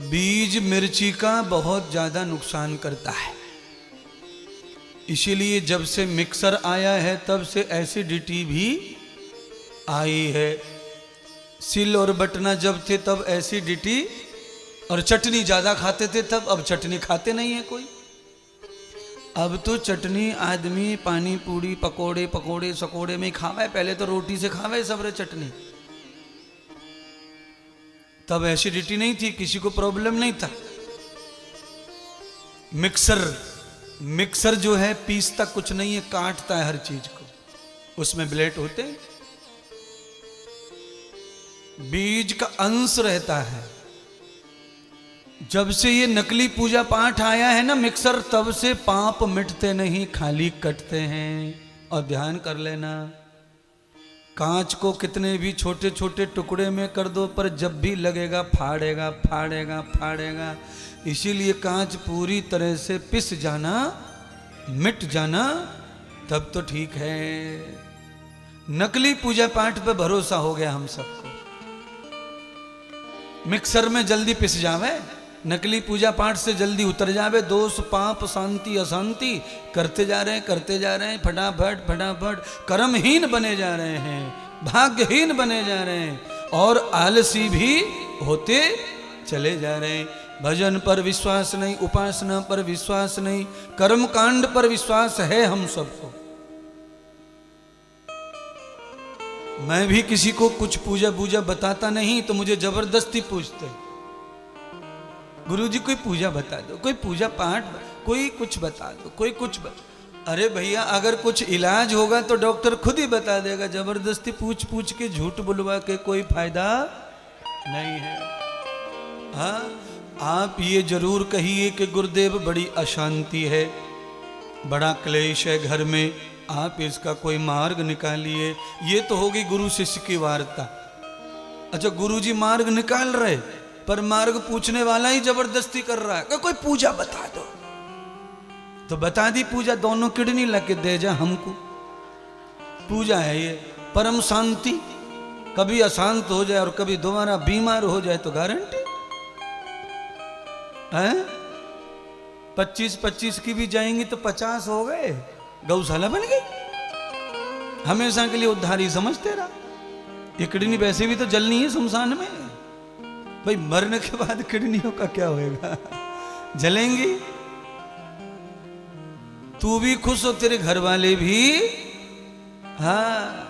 बीज मिर्ची का बहुत ज्यादा नुकसान करता है। इसीलिए जब से मिक्सर आया है तब से एसिडिटी भी आई है। सिल और बटना जब थे तब एसिडिटी, और चटनी ज्यादा खाते थे तब, अब चटनी खाते नहीं है कोई। अब तो चटनी आदमी पानी पूड़ी पकोड़े पकोड़े सकोड़े में ही खावे। पहले तो रोटी से खावे सब रे चटनी। तब एसिडिटी नहीं थी, किसी को प्रॉब्लम नहीं था। मिक्सर जो है पीसता कुछ नहीं है, काटता है हर चीज को। उसमें ब्लेड होते हैं, बीज का अंश रहता है। जब से ये नकली पूजा पाठ आया है ना मिक्सर, तब से पाप मिटते नहीं, खाली कटते हैं। और ध्यान कर लेना, कांच को कितने भी छोटे छोटे टुकड़े में कर दो, पर जब भी लगेगा फाड़ेगा फाड़ेगा फाड़ेगा। इसीलिए कांच पूरी तरह से पिस जाना, मिट जाना, तब तो ठीक है। नकली पूजा पाठ पे भरोसा हो गया हम सबको। मिक्सर में जल्दी पिस जावे, नकली पूजा पाठ से जल्दी उतर जावे। दोष पाप शांति अशांति करते जा रहे हैं फटाफट फटाफट। कर्महीन बने जा रहे हैं, भाग्यहीन बने जा रहे हैं, और आलसी भी होते चले जा रहे हैं। भजन पर विश्वास नहीं, उपासना पर विश्वास नहीं, कर्म कांड पर विश्वास है हम सबको। मैं भी किसी को कुछ पूजा बताता नहीं तो मुझे जबरदस्ती पूछते, गुरुजी कोई पूजा बता दो, कोई पूजा पाठ, कोई कुछ बता दो, कोई कुछ अरे भैया, अगर कुछ इलाज होगा तो डॉक्टर खुद ही बता देगा। जबरदस्ती पूछ पूछ के झूठ बुलवा के कोई फायदा नहीं है। हाँ, आप ये जरूर कहिए कि गुरुदेव बड़ी अशांति है, बड़ा क्लेश है घर में, आप इसका कोई मार्ग निकालिए। ये तो होगी गुरु शिष्य की वार्ता। अच्छा, गुरुजी मार्ग निकाल रहे, पर मार्ग पूछने वाला ही जबरदस्ती कर रहा है कि कोई पूजा बता दो। तो बता दी पूजा, दोनों किडनी लगे दे जा हमको। पूजा है ये, परम शांति। कभी अशांत हो जाए और कभी दोबारा बीमार हो जाए तो गारंटी है। 25-25 की भी जाएंगी तो 50 हो गए, गौशाला बन गई। हमेशा के लिए उद्धारी समझते रहा। ये किडनी वैसे भी तो जलनी है शमशान में भाई, मरने के बाद किडनियों का क्या होएगा, जलेंगी। तू भी खुश हो, तेरे घर वाले भी। हाँ,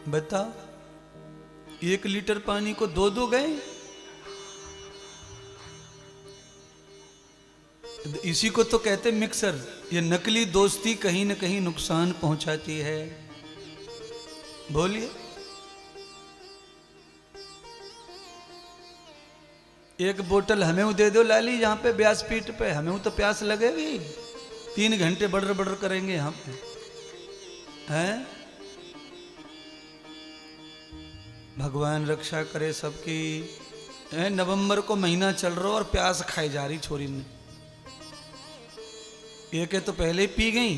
बताओ, 1 लीटर पानी को 2 गए। इसी को तो कहते मिक्सर। ये नकली दोस्ती कहीं न कहीं नुकसान पहुंचाती है। बोलिए, एक बोतल हमें दे दो लाली, यहाँ पे व्यासपीठ पे, हमें तो प्यास लगेगी। 3 घंटे बड़र बड़र करेंगे यहाँ पे, हैं? भगवान रक्षा करे सबकी। नवंबर को महीना चल रहा और प्यास खाई जा रही छोरी ने। ये के तो पहले ही पी गई।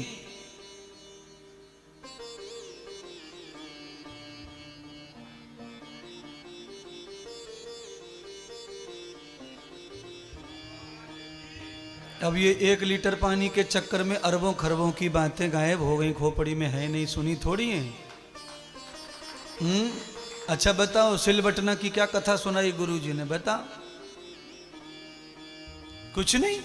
अब ये 1 लीटर पानी के चक्कर में अरबों खरबों की बातें गायब हो गई, खोपड़ी में है नहीं, सुनी थोड़ी है। अच्छा बताओ, सिलबटना की क्या कथा सुनाई गुरुजी ने, बता। कुछ नहीं।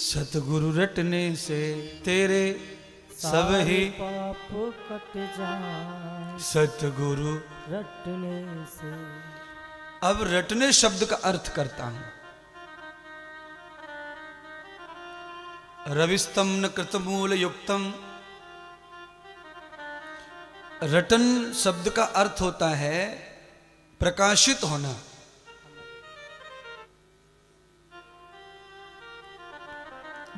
सतगुरु रटने से तेरे सब ही पाप कट जाए, सतगुरु रटने से। अब रटने शब्द का अर्थ करता हूं। रविस्तम न कृतमूल युक्तम। रटन शब्द का अर्थ होता है प्रकाशित होना।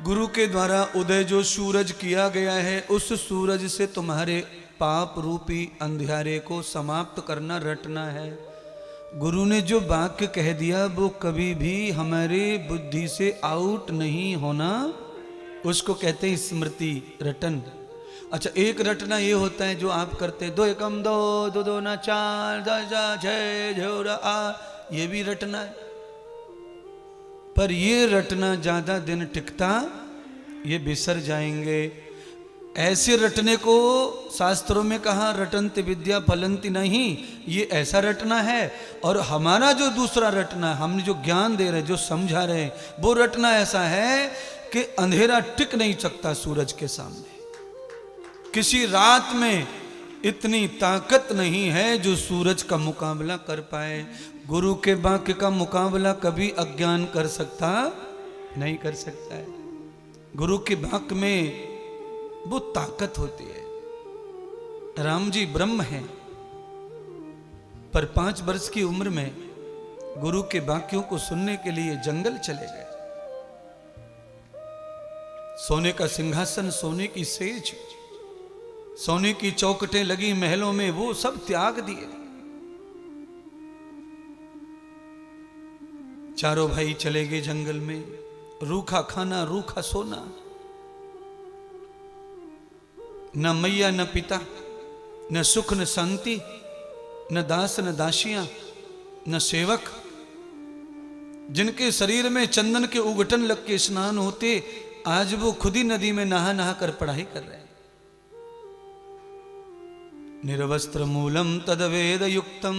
गुरु के द्वारा उदय जो सूरज किया गया है, उस सूरज से तुम्हारे पाप रूपी अंधियारे को समाप्त करना, रटना है। गुरु ने जो वाक्य कह दिया वो कभी भी हमारे बुद्धि से आउट नहीं होना, उसको कहते हैं स्मृति, रटन। अच्छा, एक रटना ये होता है जो आप करते हैं, 2 एकम 2, 2 2 ना 4, 10 6 झोरा आ, ये भी रटना है। पर ये रटना ज्यादा दिन टिकता, ये बिसर जाएंगे। ऐसे रटने को शास्त्रों में कहा रटंत विद्या फलंती नहीं, ये ऐसा रटना है। और हमारा जो दूसरा रटना है, हमने जो ज्ञान दे रहे, जो समझा रहे, वो रटना ऐसा है कि अंधेरा टिक नहीं सकता सूरज के सामने। किसी रात में इतनी ताकत नहीं है जो सूरज का मुकाबला कर पाए। गुरु के वाक्य का मुकाबला कभी अज्ञान कर सकता नहीं, कर सकता है। गुरु के वाक्य में वो ताकत होती है। राम जी ब्रह्म हैं, पर 5 वर्ष की उम्र में गुरु के वाक्यों को सुनने के लिए जंगल चले गए। सोने का सिंहासन, सोने की सेज, सोने की चौखटें लगी महलों में, वो सब त्याग दिए। चारों भाई चले गए जंगल में। रूखा खाना, रूखा सोना, न मैया न पिता, न सुख न शांति, न दास न दासियां, न सेवक। जिनके शरीर में चंदन के उगटन लग के स्नान होते, आज वो खुद ही नदी में नहा नहा कर पढ़ाई कर रहे हैं। निर्वस्त्र मूलम तदवेद युक्तम,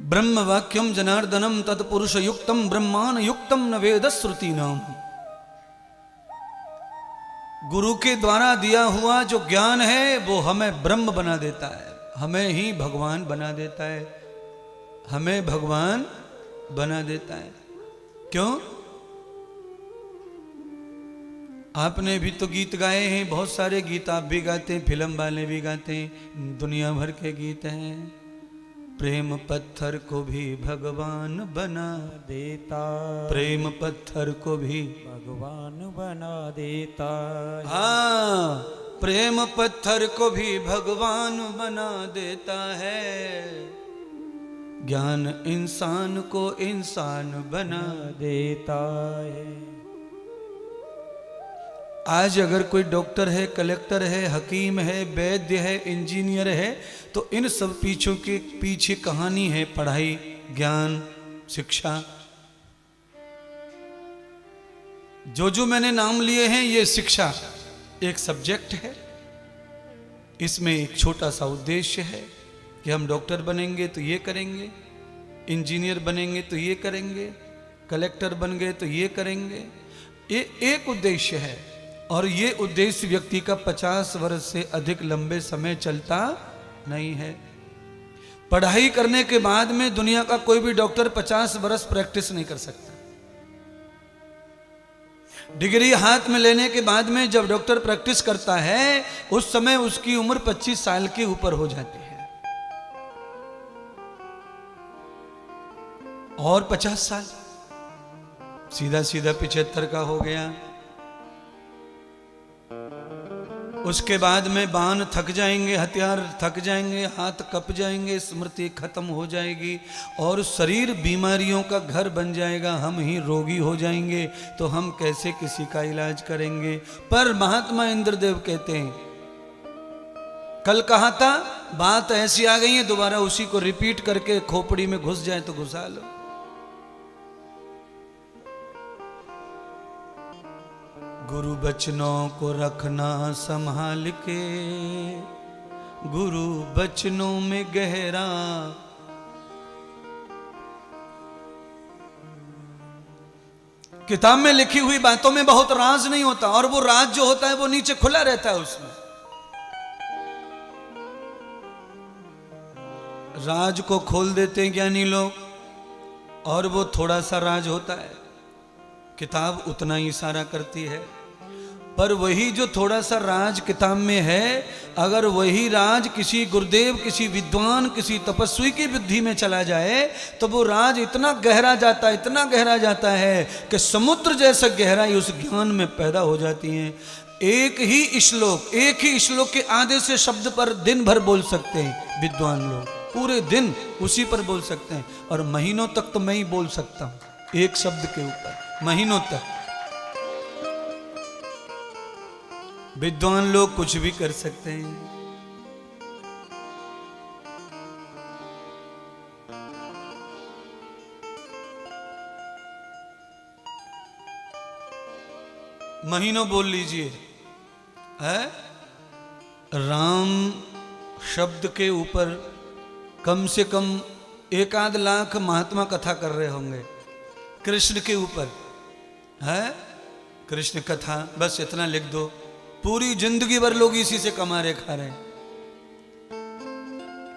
ब्रह्म वाक्यम जनार्दनम तत्पुरुष युक्तम, ब्रह्मान युक्तम न वेद श्रुति नाम। गुरु के द्वारा दिया हुआ जो ज्ञान है वो हमें ब्रह्म बना देता है, हमें ही भगवान बना देता है, हमें भगवान बना देता है। क्यों? आपने भी तो गीत गाए हैं, बहुत सारे गीत आप भी गाते हैं, फिल्म वाले भी गाते हैं, दुनिया भर के गीत हैं। प्रेम पत्थर को भी भगवान बना देता, प्रेम पत्थर को भी भगवान बना देता। हाँ, प्रेम पत्थर को भी भगवान बना देता है। ज्ञान इंसान को इंसान बना देता है। आज अगर कोई डॉक्टर है, कलेक्टर है, हकीम है, वैद्य है, इंजीनियर है, तो इन सब पीछों के पीछे कहानी है पढ़ाई, ज्ञान, शिक्षा। जो जो मैंने नाम लिए हैं, ये शिक्षा एक सब्जेक्ट है। इसमें एक छोटा सा उद्देश्य है कि हम डॉक्टर बनेंगे तो ये करेंगे, इंजीनियर बनेंगे तो ये करेंगे, कलेक्टर बन गए तो ये करेंगे। ये एक उद्देश्य है, और ये उद्देश्य व्यक्ति का 50 वर्ष से अधिक लंबे समय चलता नहीं है। पढ़ाई करने के बाद में दुनिया का कोई भी डॉक्टर 50 वर्ष प्रैक्टिस नहीं कर सकता। डिग्री हाथ में लेने के बाद में जब डॉक्टर प्रैक्टिस करता है, उस समय उसकी उम्र 25 साल के ऊपर हो जाती है, और 50 साल सीधा सीधा 75 का हो गया। उसके बाद में बाण थक जाएंगे, हथियार थक जाएंगे, हाथ कप जाएंगे, स्मृति खत्म हो जाएगी, और शरीर बीमारियों का घर बन जाएगा। हम ही रोगी हो जाएंगे, तो हम कैसे किसी का इलाज करेंगे। पर महात्मा इंद्रदेव कहते हैं, कल कहा था, बात ऐसी आ गई है, दोबारा उसी को रिपीट करके खोपड़ी में घुस जाए तो घुसा लो। गुरु बचनों को रखना संभाल के, गुरु बचनों में गहरा। किताब में लिखी हुई बातों में बहुत राज नहीं होता, और वो राज जो होता है वो नीचे खुला रहता है। उसमें राज को खोल देते हैं ज्ञानी लोग, और वो थोड़ा सा राज होता है। किताब उतना ही इशारा करती है। पर वही जो थोड़ा सा राज किताब में है, अगर वही राज किसी गुरुदेव, किसी विद्वान, किसी तपस्वी की बुद्धि में चला जाए तो वो राज इतना गहरा जाता है, इतना गहरा जाता है कि समुद्र जैसा गहराई उस ज्ञान में पैदा हो जाती है। एक ही श्लोक के आधे से शब्द पर दिन भर बोल सकते हैं विद्वान लोग, पूरे दिन उसी पर बोल सकते हैं। और महीनों तक तो मैं ही बोल सकता हूं एक शब्द के ऊपर, महीनों तक। विद्वान लोग कुछ भी कर सकते हैं। महीनों बोल लीजिए, है राम शब्द के ऊपर कम से कम 1-8 लाख महात्मा कथा कर रहे होंगे। कृष्ण के ऊपर है कृष्ण कथा, बस इतना लिख दो, पूरी जिंदगी भर लोग इसी से कमा रहे, खा रहे।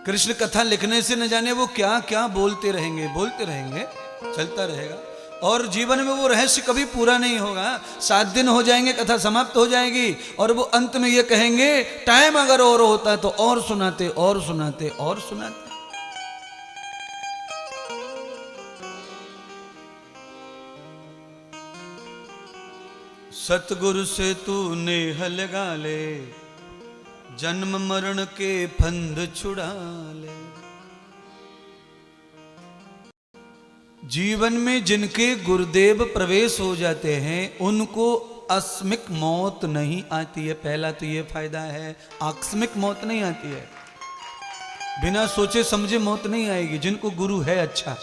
कृष्ण कथा लिखने से न जाने वो क्या क्या बोलते रहेंगे, चलता रहेगा। और जीवन में वो रहस्य कभी पूरा नहीं होगा। 7 दिन हो जाएंगे, कथा समाप्त हो जाएगी और वो अंत में ये कहेंगे टाइम अगर और होता तो और सुनाते और सुनाते और सुनाते। सतगुरु से तू नेह लगा ले, जन्म मरण के फंद छुड़ा ले। जीवन में जिनके गुरुदेव प्रवेश हो जाते हैं उनको आकस्मिक मौत नहीं आती है। पहला तो ये फायदा है, आकस्मिक मौत नहीं आती है, बिना सोचे समझे मौत नहीं आएगी। जिनको गुरु है अच्छा,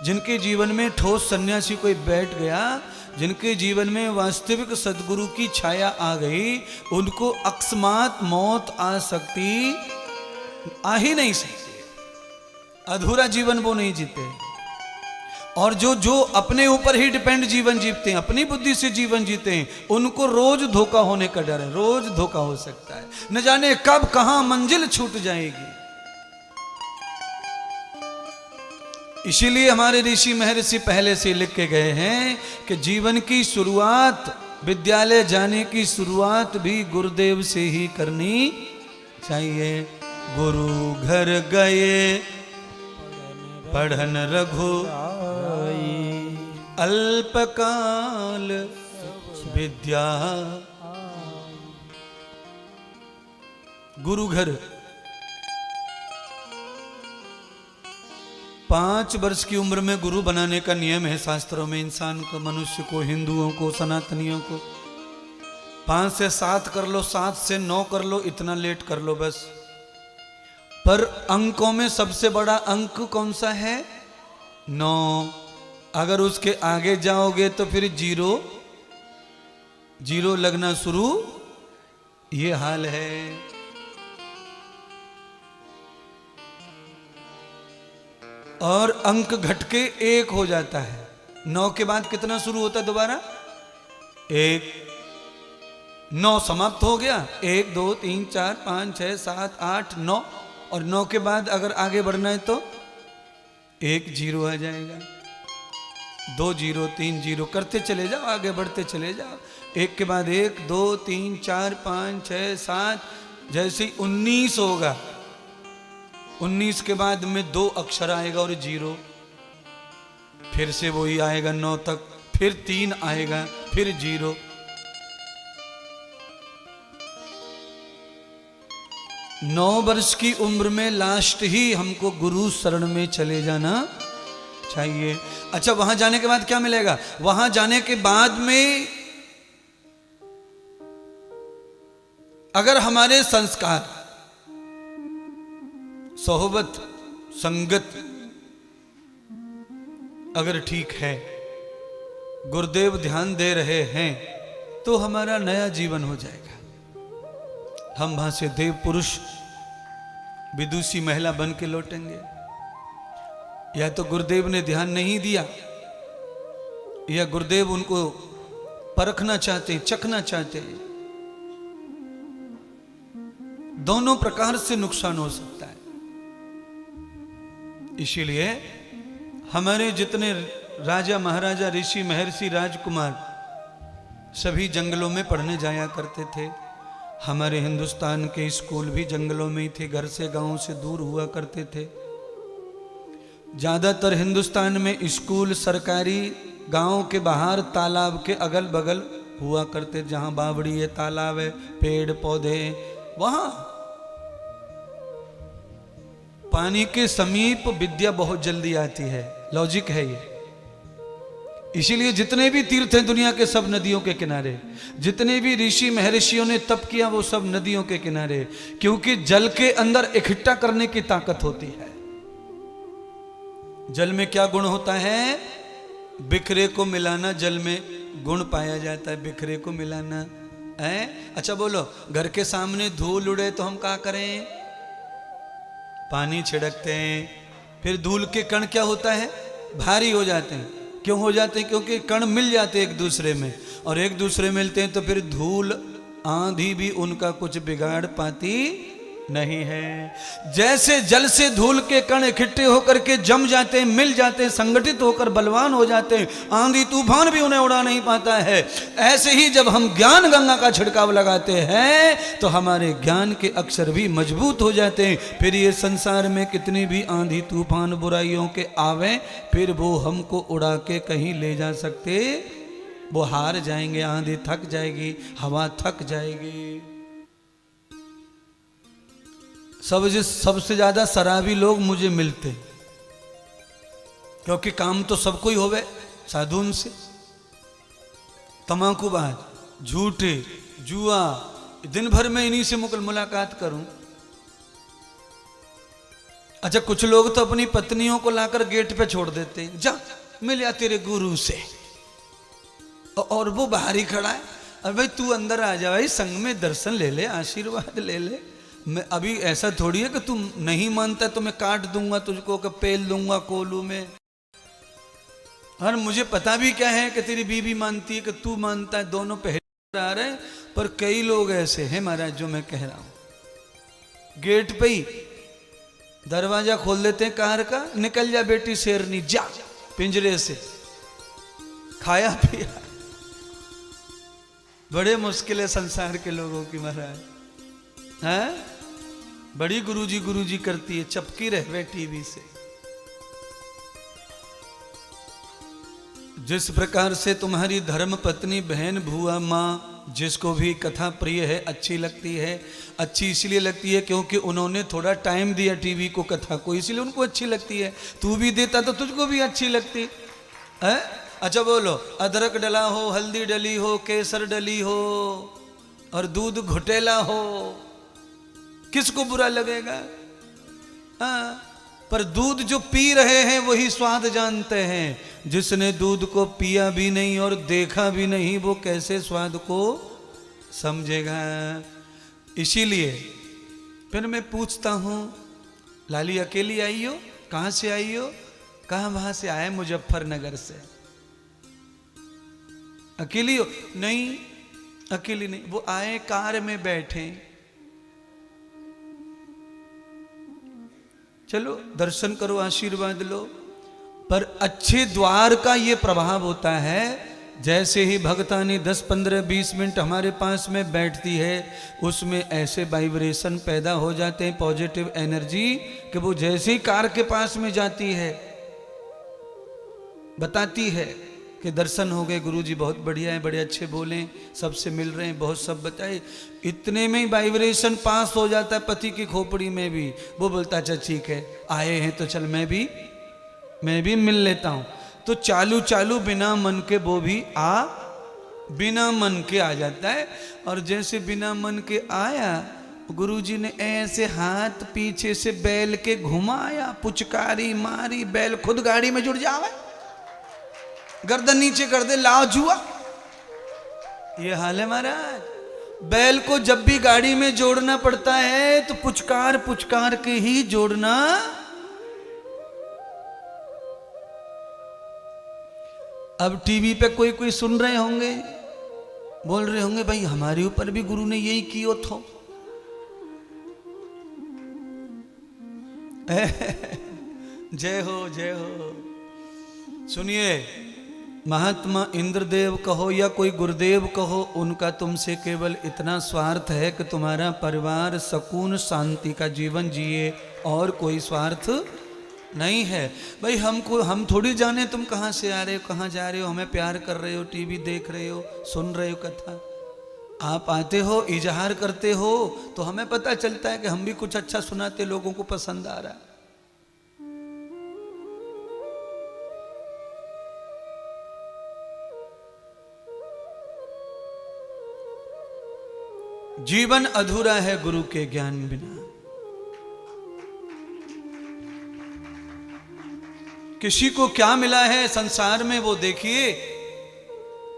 जिनके जीवन में ठोस सन्यासी कोई बैठ गया, जिनके जीवन में वास्तविक सदगुरु की छाया आ गई, उनको अकस्मात मौत आ ही नहीं सकती। अधूरा जीवन वो नहीं जीते। और जो अपने ऊपर ही डिपेंड जीवन जीते हैं, अपनी बुद्धि से जीवन जीते हैं, उनको रोज धोखा होने का डर है। रोज धोखा हो सकता है, न जाने कब कहां मंजिल छूट जाएगी। इसीलिए हमारे ऋषि महर्षि पहले से लिख के गए हैं कि जीवन की शुरुआत, विद्यालय जाने की शुरुआत भी गुरुदेव से ही करनी चाहिए। गुरु घर गए पढ़न रघु अल्पकाल विद्या। गुरु घर 5 वर्ष की उम्र में गुरु बनाने का नियम है शास्त्रों में। इंसान को, मनुष्य को, हिंदुओं को, सनातनियों को 5 से 7 कर लो, 7 से 9 कर लो, इतना लेट कर लो बस। पर अंकों में सबसे बड़ा अंक कौन सा है? 9। अगर उसके आगे जाओगे तो फिर 0 लगना शुरू, ये हाल है। और अंक घटके 1 हो जाता है। 9 के बाद कितना शुरू होता है दोबारा? 1। 9 समाप्त हो गया। 1 2 3 4 5 6 7 8 9। और 9 के बाद अगर आगे बढ़ना है तो 1 0 आ जाएगा, 2 0 3 0 करते चले जाओ, आगे बढ़ते चले जाओ। 1 के बाद 1 2 3 4 5 6 7, जैसे 19 होगा, 19 के बाद में 2 अक्षर आएगा और 0, फिर से वही आएगा 9 तक, फिर 3 आएगा, फिर 0। 9 वर्ष की उम्र में लास्ट ही हमको गुरु शरण में चले जाना चाहिए। अच्छा, वहां जाने के बाद क्या मिलेगा? वहां जाने के बाद में अगर हमारे संस्कार, सोहबत, संगत अगर ठीक है, गुरुदेव ध्यान दे रहे हैं, तो हमारा नया जीवन हो जाएगा। हम वहां से देव पुरुष, विदुषी महिला बन के लौटेंगे। या तो गुरुदेव ने ध्यान नहीं दिया, या गुरुदेव उनको परखना चाहते हैं, चखना चाहते हैं। दोनों प्रकार से नुकसान हो सकता है। इसीलिए हमारे जितने राजा महाराजा, ऋषि महर्षि, राजकुमार सभी जंगलों में पढ़ने जाया करते थे। हमारे हिंदुस्तान के स्कूल भी जंगलों में ही थे, घर से गांव से दूर हुआ करते थे। ज़्यादातर हिंदुस्तान में स्कूल सरकारी गांव के बाहर तालाब के अगल बगल हुआ करते, जहां बावड़ी है, तालाब है, पेड़ पौधे, वहां पानी के समीप विद्या बहुत जल्दी आती है। लॉजिक है ये। इसीलिए जितने भी तीर्थ हैं दुनिया के, सब नदियों के किनारे। जितने भी ऋषि महर्षियों ने तप किया वो सब नदियों के किनारे, क्योंकि जल के अंदर इकट्ठा करने की ताकत होती है। जल में क्या गुण होता है? बिखरे को मिलाना, जल में गुण पाया जाता है, बिखरे को मिलाना है। अच्छा बोलो, घर के सामने धूल उड़े तो हम क्या करें? पानी छिड़कते हैं। फिर धूल के कण क्या होता है? भारी हो जाते हैं। क्यों हो जाते हैं? क्योंकि कण मिल जाते हैं एक दूसरे में, और एक दूसरे मिलते हैं तो फिर धूल आंधी भी उनका कुछ बिगाड़ पाती नहीं है। जैसे जल से धूल के कण इकट्ठे होकर के जम जाते हैं, मिल जाते हैं, संगठित होकर बलवान हो जाते हैं, आंधी तूफान भी उन्हें उड़ा नहीं पाता है। ऐसे ही जब हम ज्ञान गंगा का छिड़काव लगाते हैं तो हमारे ज्ञान के अक्षर भी मजबूत हो जाते हैं। फिर ये संसार में कितनी भी आंधी तूफान बुराइयों के आवे, फिर वो हमको उड़ा के कहीं ले जा सकते, वो हार जाएंगे। आंधी थक जाएगी, हवा थक जाएगी। सबसे ज्यादा शराबी लोग मुझे मिलते, क्योंकि काम तो सबको ही होवे, साधुन से, तमाकूबाज, झूठे, जुआ, दिन भर में इन्हीं से मुलाकात करूं। अच्छा, कुछ लोग तो अपनी पत्नियों को लाकर गेट पे छोड़ देते, जा मिल या तेरे गुरु से, और वो बाहर ही खड़ा है। अरे भाई तू अंदर आ जा भाई, संग में दर्शन ले ले, आशीर्वाद ले ले। मैं अभी ऐसा थोड़ी है कि तुम नहीं मानता तो मैं काट दूंगा तुझको, कि पेल दूंगा कोलू में। और मुझे पता भी क्या है कि तेरी बीवी मानती है कि तू मानता है, दोनों पहले आ रहे हैं। पर कई लोग ऐसे हैं महाराज, जो मैं कह रहा हूं, गेट पे ही दरवाजा खोल देते हैं कार का, निकल जा बेटी शेरनी, जा पिंजरे से, खाया पिया। बड़े मुश्किल है संसार के लोगों की महाराज। हैं? बड़ी गुरुजी करती है, चपकी रहे टीवी से। जिस प्रकार से तुम्हारी धर्म पत्नी, बहन, भुआ, माँ, जिसको भी कथा प्रिय है, अच्छी लगती है। अच्छी इसलिए लगती है क्योंकि उन्होंने थोड़ा टाइम दिया टीवी को, कथा को, इसलिए उनको अच्छी लगती है। तू भी देता तो तुझको भी अच्छी लगती है। अच्छा बोलो, अदरक डला हो, हल्दी डली हो, केसर डली हो और दूध घुटेला हो, किसको बुरा लगेगा? हाँ, पर दूध जो पी रहे हैं वही स्वाद जानते हैं। जिसने दूध को पिया भी नहीं और देखा भी नहीं, वो कैसे स्वाद को समझेगा? इसीलिए फिर मैं पूछता हूं, लाली अकेली आई हो? कहां से आई हो? कहां? वहां से आए, मुजफ्फरनगर से। अकेली हो? नहीं, अकेली नहीं। वो आए, कार में बैठे, चलो दर्शन करो, आशीर्वाद लो। पर अच्छे द्वार का ये प्रभाव होता है, जैसे ही भक्तानी 10, 15, 20 मिनट हमारे पास में बैठती है, उसमें ऐसे वाइब्रेशन पैदा हो जाते हैं, पॉजिटिव एनर्जी, कि वो जैसे ही कार के पास में जाती है, बताती है कि दर्शन हो गए गुरुजी, बहुत बढ़िया है, बड़े अच्छे बोले, सबसे मिल रहे हैं, बहुत सब बताए। इतने में ही वाइब्रेशन पास हो जाता है पति की खोपड़ी में भी। वो बोलता अच्छा ठीक है, आए हैं तो चल मैं भी मिल लेता हूं। तो चालू बिना मन के वो भी बिना मन के आ जाता है। और जैसे बिना मन के आया, गुरुजी ने ऐसे हाथ पीछे से बैल के घुमाया, पुचकारी मारी, बैल खुद गाड़ी में जुड़ जावे, गर्दन नीचे कर दे, लाओ जुआ। ये हाल है महाराज। बैल को जब भी गाड़ी में जोड़ना पड़ता है तो पुचकार के ही जोड़ना। अब टीवी पे कोई सुन रहे होंगे, बोल रहे होंगे भाई हमारे ऊपर भी गुरु ने यही किया था। जय हो जय हो। सुनिए, महात्मा इंद्रदेव कहो या कोई गुरुदेव कहो, उनका तुमसे केवल इतना स्वार्थ है कि तुम्हारा परिवार सुकून शांति का जीवन जिए, और कोई स्वार्थ नहीं है। भाई हम थोड़ी जाने तुम कहाँ से आ रहे हो, कहाँ जा रहे हो, हमें प्यार कर रहे हो, टीवी देख रहे हो, सुन रहे हो कथा, आप आते हो इजहार करते हो तो हमें पता चलता है कि हम भी कुछ अच्छा सुनाते, लोगों को पसंद आ रहा है। जीवन अधूरा है गुरु के ज्ञान बिना। किसी को क्या मिला है संसार में वो देखिए,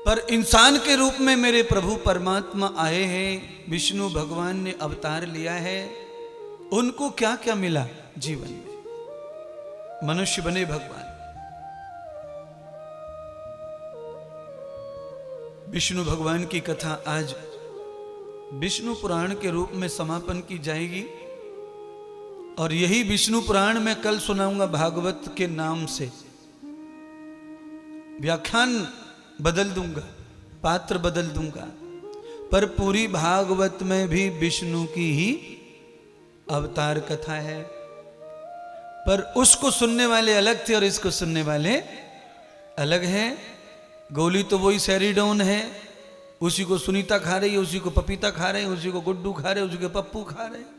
पर इंसान के रूप में मेरे प्रभु परमात्मा आए हैं, विष्णु भगवान ने अवतार लिया है, उनको क्या क्या मिला जीवन में, मनुष्य बने भगवान। विष्णु भगवान की कथा आज विष्णु पुराण के रूप में समापन की जाएगी, और यही विष्णु पुराण में कल सुनाऊंगा भागवत के नाम से। व्याख्यान बदल दूंगा, पात्र बदल दूंगा, पर पूरी भागवत में भी विष्णु की ही अवतार कथा है। पर उसको सुनने वाले अलग थे और इसको सुनने वाले अलग हैं। गोली तो वही सेरिडोन है, उसी को सुनीता खा रही है, उसी को पपीता खा रहे हैं, उसी को गुड्डू खा रहे हैं, उसी को पप्पू खा रहे हैं।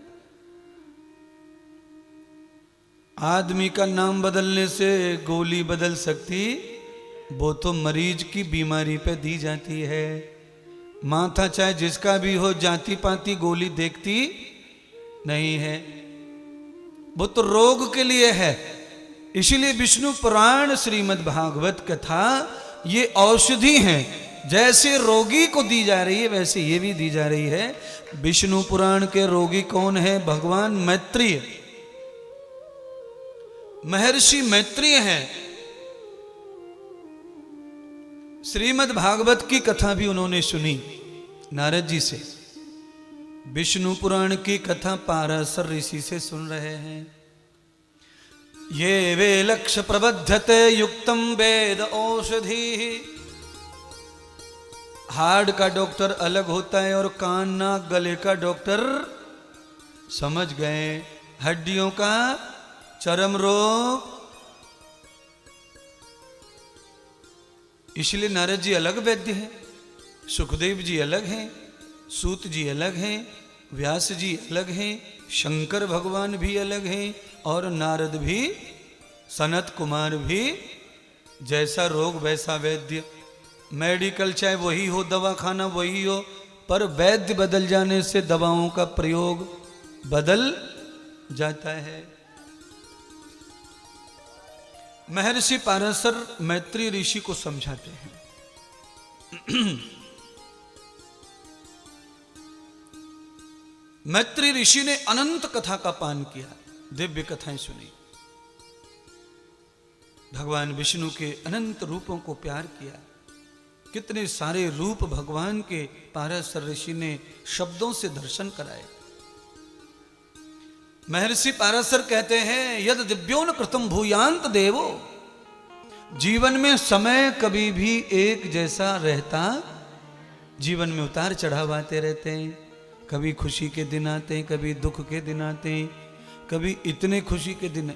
आदमी का नाम बदलने से गोली बदल सकती, वो तो मरीज की बीमारी पे दी जाती है। माथा चाहे जिसका भी हो, जाति पाति गोली देखती नहीं है, वो तो रोग के लिए है। इसीलिए विष्णु पुराण श्रीमद् भागवत कथा ये औषधि है, जैसे रोगी को दी जा रही है वैसे ये भी दी जा रही है। विष्णु पुराण के रोगी कौन है? भगवान मैत्रेय, महर्षि मैत्रेय हैं। श्रीमद् भागवत की कथा भी उन्होंने सुनी नारद जी से। विष्णु पुराण की कथा पाराशर ऋषि से सुन रहे हैं। ये वे लक्ष्य प्रबद्धते युक्तम वेद औषधि। हार्ट का डॉक्टर अलग होता है और कान नाक गले का डॉक्टर, समझ गए, हड्डियों का चर्म रोग। इसलिए नारद जी अलग वैद्य हैं, सुखदेव जी अलग हैं, सूत जी अलग हैं, व्यास जी अलग हैं, शंकर भगवान भी अलग हैं, और नारद भी, सनत कुमार भी। जैसा रोग वैसा वैद्य। मेडिकल चाहे वही हो, दवा खाना वही हो, पर वैद्य बदल जाने से दवाओं का प्रयोग बदल जाता है। महर्षि पाराशर मैत्रेय ऋषि को समझाते हैं। मैत्रेय ऋषि ने अनंत कथा का पान किया, दिव्य कथाएं सुनी, भगवान विष्णु के अनंत रूपों को प्यार किया। कितने सारे रूप भगवान के पाराशर ऋषि ने शब्दों से दर्शन कराए। महर्षि पाराशर कहते हैं, यद दिव्योन कृतम भूयांत देवो। जीवन में समय कभी भी एक जैसा रहता, जीवन में उतार चढ़ाव आते रहते हैं। कभी खुशी के दिन आते हैं, कभी दुख के दिन आते हैं, कभी इतने खुशी के दिन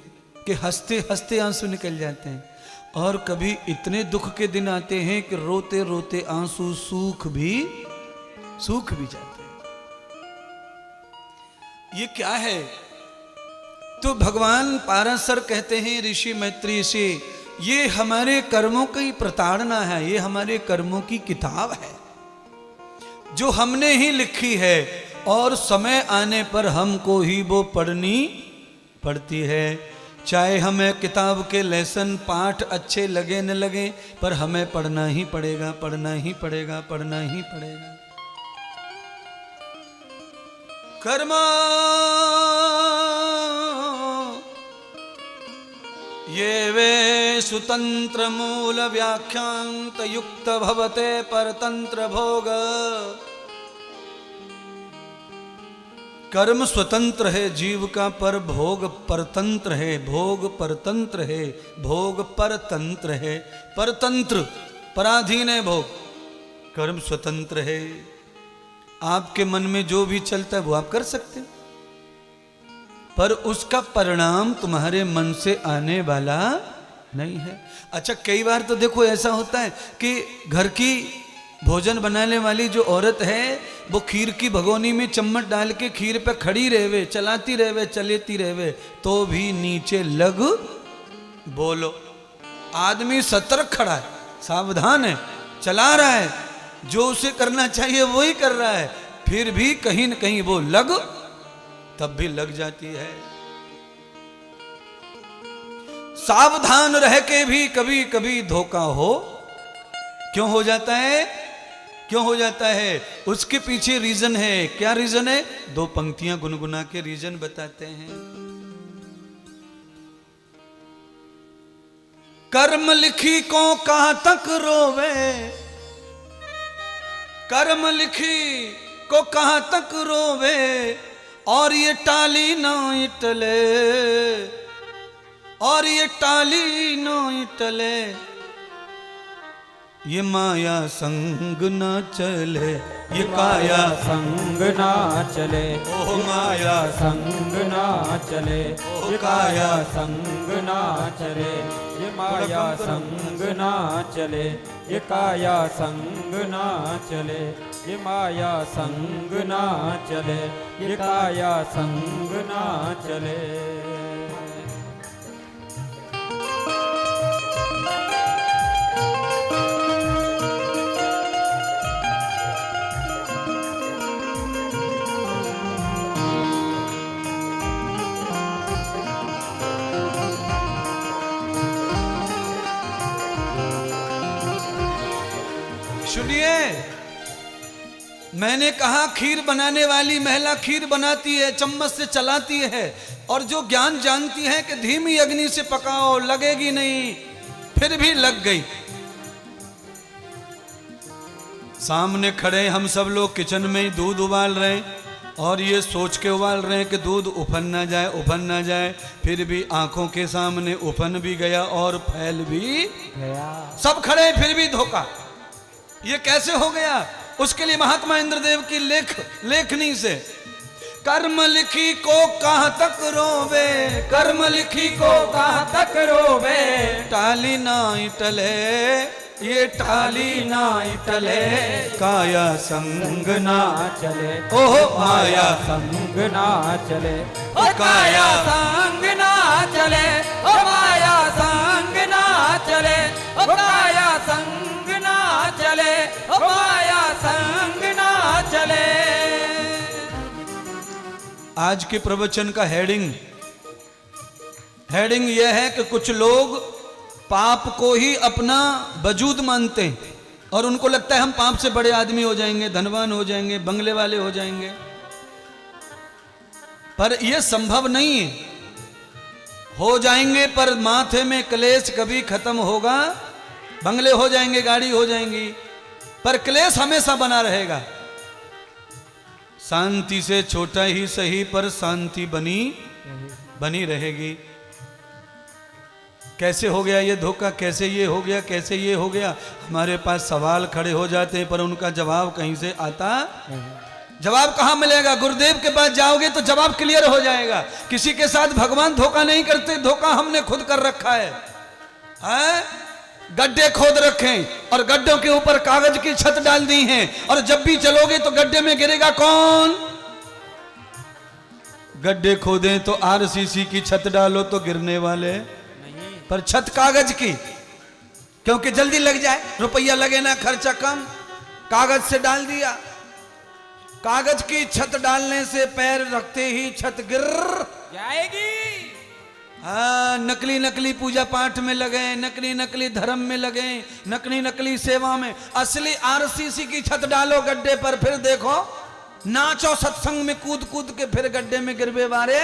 कि हंसते हंसते आंसू निकल जाते हैं, और कभी इतने दुख के दिन आते हैं कि रोते रोते आंसू सूख भी जाते हैं। ये क्या है? तो भगवान पाराशर कहते हैं ऋषि मैत्रेय से, ये हमारे कर्मों की प्रताड़ना है, ये हमारे कर्मों की किताब है जो हमने ही लिखी है, और समय आने पर हमको ही वो पढ़नी पड़ती है। चाहे हमें किताब के लेसन पाठ अच्छे लगे न लगे, पर हमें पढ़ना ही पड़ेगा, पढ़ना ही पड़ेगा, पढ़ना ही पड़ेगा। कर्म ये वे सुतंत्र मूल व्याख्यांत युक्त भवते परतंत्र भोग। कर्म स्वतंत्र है जीव का, पर भोग परतंत्र है। भोग परतंत्र है, भोग परतंत्र है। परतंत्र पराधीन है भोग, कर्म स्वतंत्र है। आपके मन में जो भी चलता है वो आप कर सकते, पर उसका परिणाम तुम्हारे मन से आने वाला नहीं है। अच्छा, कई बार तो देखो ऐसा होता है कि घर की भोजन बनाने वाली जो औरत है वो खीर की भगोनी में चम्मच डाल के खीर पे खड़ी रहवे, चलाती रहवे, चलेती रहवे, तो भी नीचे लग बोलो। आदमी सतर्क खड़ा है, सावधान है, चला रहा है, जो उसे करना चाहिए वो ही कर रहा है, फिर भी कहीं न कहीं वो लग तब भी लग जाती है। सावधान रह के भी कभी कभी धोखा हो। क्यों हो जाता है? क्यों हो जाता है? उसके पीछे रीजन है। क्या रीजन है? दो पंक्तियां गुनगुना के रीजन बताते हैं। कर्म लिखी को कहां तक रोवे, कर्म लिखी को कहां तक रोवे, और ये टाली ना टले, और ये टाली ना टले, ये माया संग न चले, ये काया संग ना चले, ओह माया संग ना चले, ये काया संग ना चले, ये माया संग ना चले, ये काया संग ना चले, ये माया संग ना चले, ये काया संग ना चले। सुनिए, मैंने कहा खीर बनाने वाली महिला खीर बनाती है, चम्मच से चलाती है, और जो ज्ञान जानती है कि धीमी अग्नि से पकाओ, लगेगी नहीं, फिर भी लग गई। सामने खड़े हम सब लोग किचन में ही दूध उबाल रहे हैं, और ये सोच के उबाल रहे हैं कि दूध उफन ना जाए, उफन ना जाए, फिर भी आंखों के सामने उफन भी गया और फैल भी गया। सब खड़े फिर भी धोखा। ये कैसे हो गया? उसके लिए महात्मा इंद्रदेव की लेखनी से, कर्म लिखी को कहां तक रोवे, कर्म लिखी को कहां तक रोवे, टाली ना टले, ये टाली ना टले, काया संग ना चले, ओह माया संग ना चले, ओ काया संग ना चले, ओ माया संग ना चले, ओ काया संग ना चले, ओ माया संग ना चले। आज के प्रवचन का हेडिंग यह है कि कुछ लोग पाप को ही अपना वजूद मानते हैं, और उनको लगता है हम पाप से बड़े आदमी हो जाएंगे, धनवान हो जाएंगे, बंगले वाले हो जाएंगे, पर यह संभव नहीं है। हो जाएंगे पर माथे में क्लेश कभी खत्म होगा? बंगले हो जाएंगे, गाड़ी हो जाएंगी, पर क्लेश हमेशा बना रहेगा। शांति से छोटा ही सही पर शांति बनी रहेगी। कैसे हो गया ये धोखा, कैसे ये हो गया, कैसे ये हो गया? हमारे पास सवाल खड़े हो जाते हैं पर उनका जवाब कहीं से आता। जवाब कहाँ मिलेगा? गुरुदेव के पास जाओगे तो जवाब क्लियर हो जाएगा। किसी के साथ भगवान धोखा नहीं करते, धोखा हमने खुद कर रखा है। गड्ढे खोद रखे और गड्ढों के ऊपर कागज की छत डाल दी है, और जब भी चलोगे तो गड्ढे में गिरेगा कौन? गड्ढे खोदे तो आरसीसी की छत डालो तो गिरने वाले नहीं, पर छत कागज की, क्योंकि जल्दी लग जाए, रुपया लगे ना, खर्चा कम, कागज से डाल दिया। कागज की छत डालने से पैर रखते ही छत गिर जाएगी। हाँ, नकली नकली पूजा पाठ में लगे, नकली नकली धर्म में लगे, नकली नकली सेवा में। असली आरसीसी की छत डालो गड्ढे पर, फिर देखो नाचो सत्संग में कूद कूद के, फिर गड्ढे में गिरबे वारे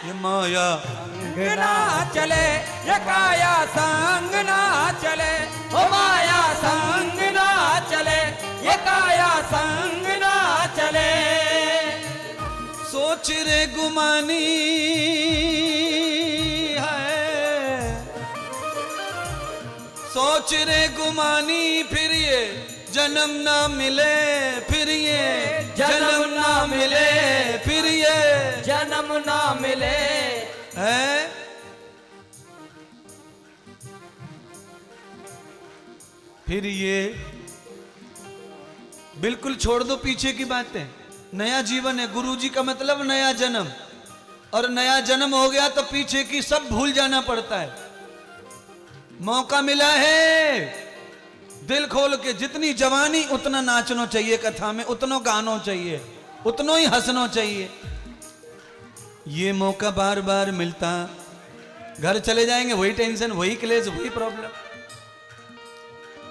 ये माया संग ना चले, ये काया संग ना चले, ओ माया संग ना चले, ये काया संग ना चले। सोच रे गुमानी है, सोच रे गुमानी फिर ये जन्म ना मिले, फिर ये जन्म ना मिले, फिर ये जन्म ना मिले। है। फिर ये बिल्कुल छोड़ दो पीछे की बातें, नया जीवन है। गुरुजी का मतलब नया जन्म, और नया जन्म हो गया तो पीछे की सब भूल जाना पड़ता है। मौका मिला है, दिल खोल के जितनी जवानी उतना नाचना चाहिए कथा में, उतना गाना चाहिए, उतना ही हंसना चाहिए। ये मौका बार बार मिलता, घर चले जाएंगे वही टेंशन, वही क्लेश, वही प्रॉब्लम।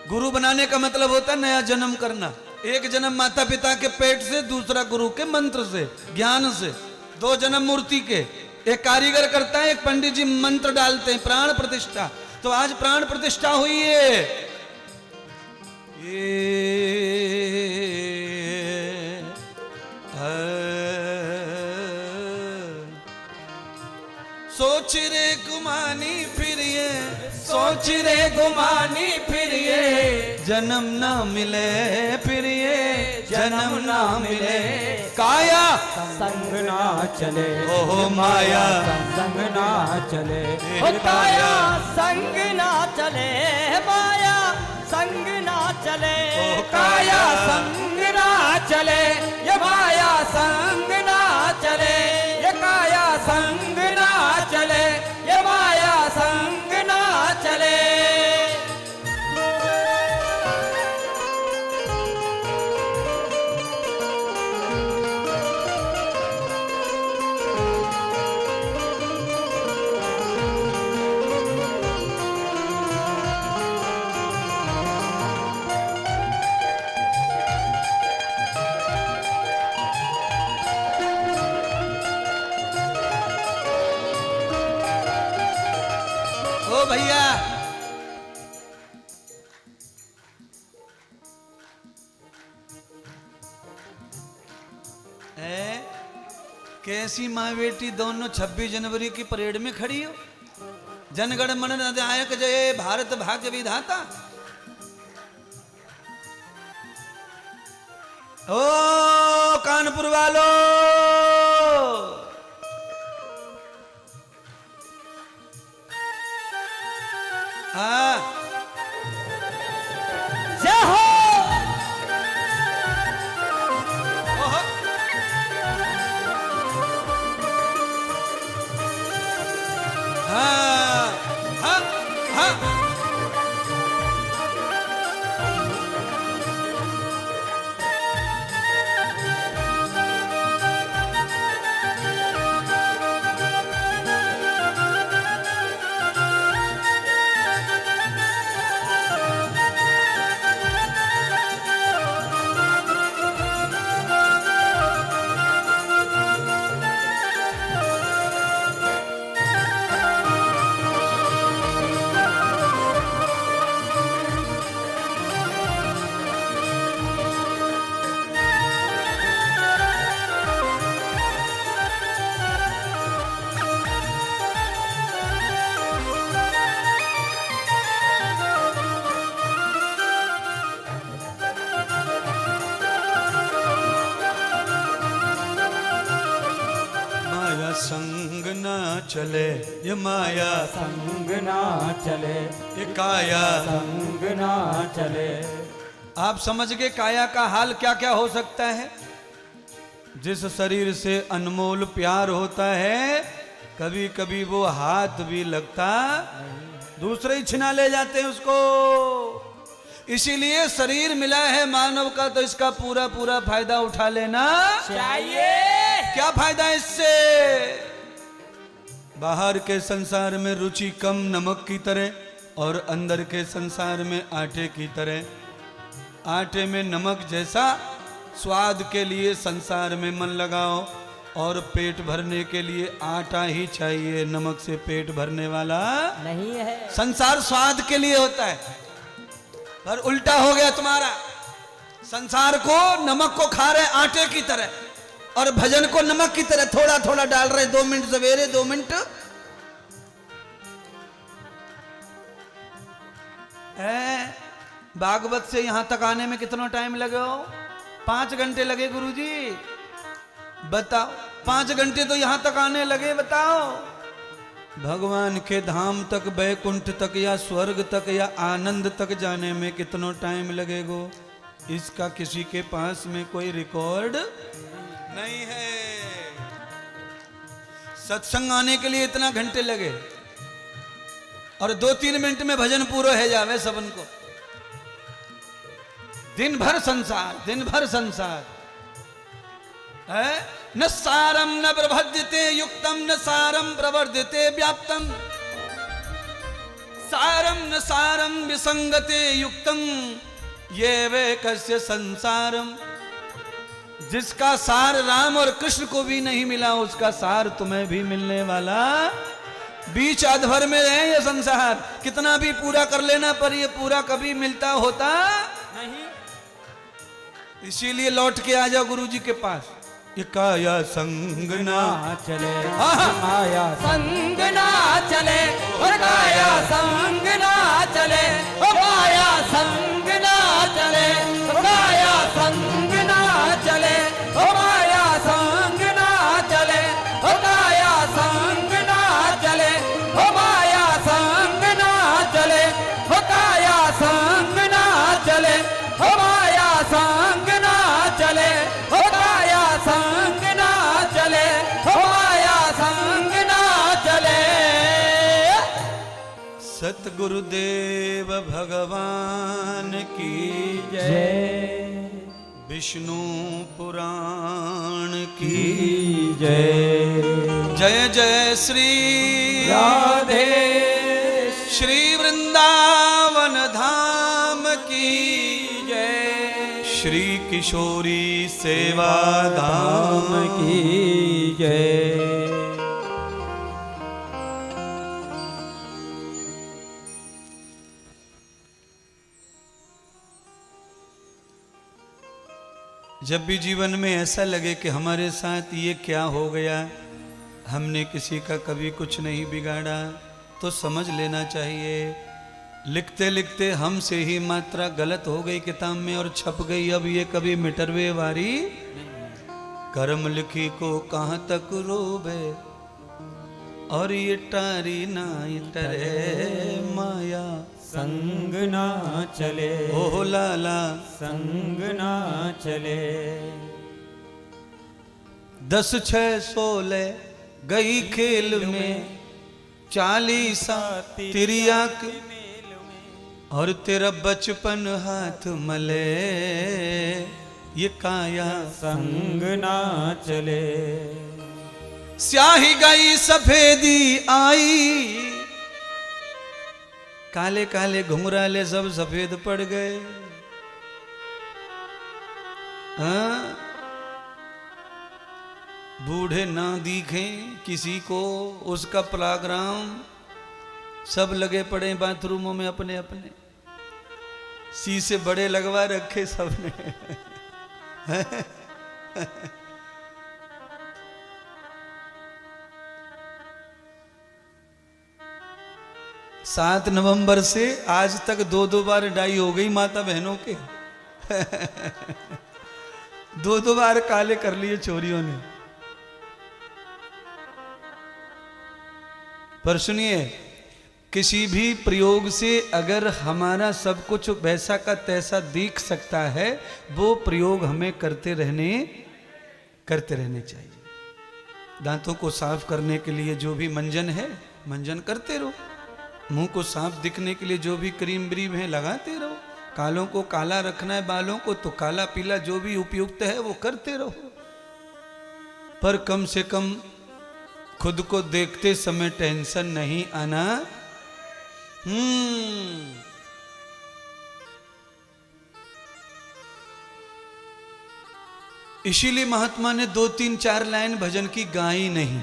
गुरु बनाने का मतलब होता है नया जन्म करना। एक जन्म माता पिता के पेट से, दूसरा गुरु के मंत्र से, ज्ञान से। दो जन्म मूर्ति के, एक कारीगर करता है, एक पंडित जी मंत्र डालते हैं, प्राण प्रतिष्ठा। तो आज प्राण प्रतिष्ठा हुई है। सोच रे गुमानी फिर ये, सोच रे गुमानी फिर ये जन्म ना मिले, फिर ये जन्म ना मिले। काया संग ना चले, ओहो माया संग ना चले। ओ काया संग ना चले, माया संग ना चले। ओ काया संग ना चले, ये माया संग ना चले। ये काया संग ना चले, ये माया संग ना चले। ओ भैया, कैसी माँ बेटी दोनों 26 जनवरी की परेड में खड़ी हो। जनगण मन अधिनायक जय भारत भाग्य विधाता। ओ कानपुर वालों, हाँ जय हो। ओहो। हाँ हाँ हाँ। संग ना चले, ये माया संग ना चले, ये काया संग ना चले। आप समझ गए काया का हाल क्या क्या हो सकता है। जिस शरीर से अनमोल प्यार होता है, कभी कभी वो हाथ भी लगता, दूसरे ही छिना ले जाते हैं उसको। इसीलिए शरीर मिला है मानव का, तो इसका पूरा पूरा फायदा उठा लेना चाहिए। क्या फायदा है इससे। बाहर के संसार में रुचि कम नमक की तरह, और अंदर के संसार में आटे की तरह। आटे में नमक जैसा स्वाद के लिए संसार में मन लगाओ, और पेट भरने के लिए आटा ही चाहिए। नमक से पेट भरने वाला नहीं है। संसार स्वाद के लिए होता है, पर उल्टा हो गया तुम्हारा। संसार को नमक को खा रहे आटे की तरह, और भजन को नमक की तरह थोड़ा थोड़ा डाल रहे। 2 मिनट सवेरे, 2 मिनट है भागवत से यहां तक आने में कितना टाइम लगे हो? 5 घंटे लगे गुरुजी, बताओ। 5 घंटे तो यहां तक आने लगे, बताओ। भगवान के धाम तक, बैकुंठ तक या स्वर्ग तक या आनंद तक जाने में कितना टाइम लगेगो, इसका किसी के पास में कोई रिकॉर्ड नहीं है। सत्संग आने के लिए इतना घंटे लगे और 2-3 मिनट में भजन पूरा है जावे सबन को। दिन भर संसार, दिन भर संसार है। न सारम न प्रबध्यते युक्तम, न सारम प्रवर्धते व्याप्तम, सारम न सारम विसंगते युक्तम, ये वे कस्य संसारम। जिसका सार राम और कृष्ण को भी नहीं मिला, उसका सार तुम्हें भी मिलने वाला बीच अधभर में है ये संसार। कितना भी पूरा कर लेना पर ये पूरा कभी मिलता होता नहीं। इसीलिए लौट के आ जाओ गुरु जी के पास। ये काया संग ना चले, माया संग ना चले, और काया संग ना चले, ओ माया संग ना चले, काया संग ना चले, ओ माया संग ना चले, ओ काया संग ना चले, ओ माया संग ना चले, ओ काया संग ना चले, ओ माया संग ना चले, ओ काया संग ना चले, ओ माया संग ना चले। सतगुरुदेव भगवान की जय, विष्णु पुराण की जय। जय जय श्री राधे श्री वृंदावन धाम की जय, श्री किशोरी सेवा धाम धाम की जय। जब भी जीवन में ऐसा लगे कि हमारे साथ ये क्या हो गया, हमने किसी का कभी कुछ नहीं बिगाड़ा, तो समझ लेना चाहिए लिखते लिखते हमसे ही मात्रा गलत हो गई किताब में और छप गई। अब ये कभी मिटरवे वारी कर्म लिखी को कहाँ तक रोबे, और ये टारी ना टरे माया संग ना चले, ओ लाला संग ना चले। 10 6 16 गई खेल में, 40 तिरिया के, और तेरा बचपन हाथ मले, ये काया संग ना चले। स्याही गई सफेदी आई, काले काले घुंघराले सब सफेद पड़ गए। हाँ? बूढ़े ना दिखे किसी को, उसका प्रोग्राम सब लगे पड़े बाथरूमों में अपने अपने, शीशे बड़े लगवा रखे सबने। 7 नवंबर से आज तक 2 बार डाई हो गई माता बहनों के। 2 बार काले कर लिए चोरियों ने। पर सुनिए, किसी भी प्रयोग से अगर हमारा सब कुछ वैसा का तैसा दिख सकता है, वो प्रयोग हमें करते रहने चाहिए। दांतों को साफ करने के लिए जो भी मंजन है, मंजन करते रहो। मुंह को साफ दिखने के लिए जो भी क्रीम ब्रीम है, लगाते रहो। कालों को काला रखना है बालों को, तो काला पीला जो भी उपयुक्त है वो करते रहो। पर कम से कम खुद को देखते समय टेंशन नहीं आना। इसीलिए महात्मा ने 2 3 4 लाइन भजन की गाई नहीं।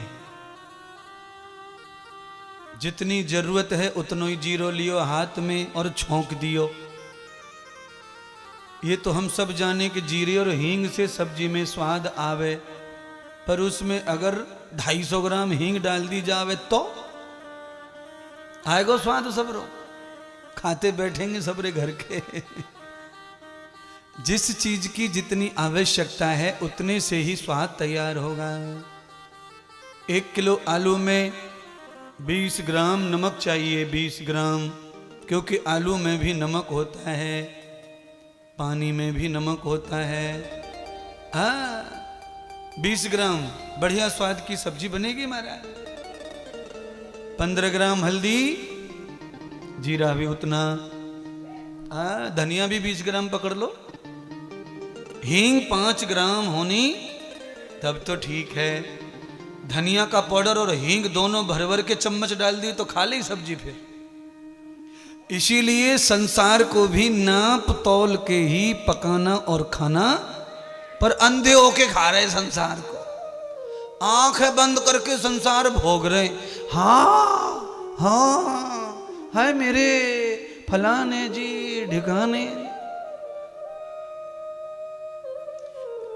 जितनी जरूरत है उतना ही जीरो लियो हाथ में और छोंक दियो। ये तो हम सब जाने कि जीरे और हींग से सब्जी में स्वाद आवे, पर उसमें अगर 250 ग्राम हींग डाल दी जावे तो आएगो स्वाद सबरो। खाते बैठेंगे सबरे घर के। जिस चीज की जितनी आवश्यकता है उतने से ही स्वाद तैयार होगा। 1 किलो आलू में 20 ग्राम नमक चाहिए, 20 ग्राम, क्योंकि आलू में भी नमक होता है, पानी में भी नमक होता है। हाँ, 20 ग्राम बढ़िया स्वाद की सब्जी बनेगी महाराज। 15 ग्राम हल्दी, जीरा भी उतना, हाँ, धनिया भी 20 ग्राम पकड़ लो, हींग 5 ग्राम होनी तब तो ठीक है। धनिया का पाउडर और हींग दोनों भर भर के चम्मच डाल दी तो खा ली सब्जी फिर। इसीलिए संसार को भी नाप तौल के ही पकाना और खाना, पर अंधे होके खा रहे संसार को, आंखें बंद करके संसार भोग रहे। हाँ हाँ, है मेरे फलाने जी ढिकाने।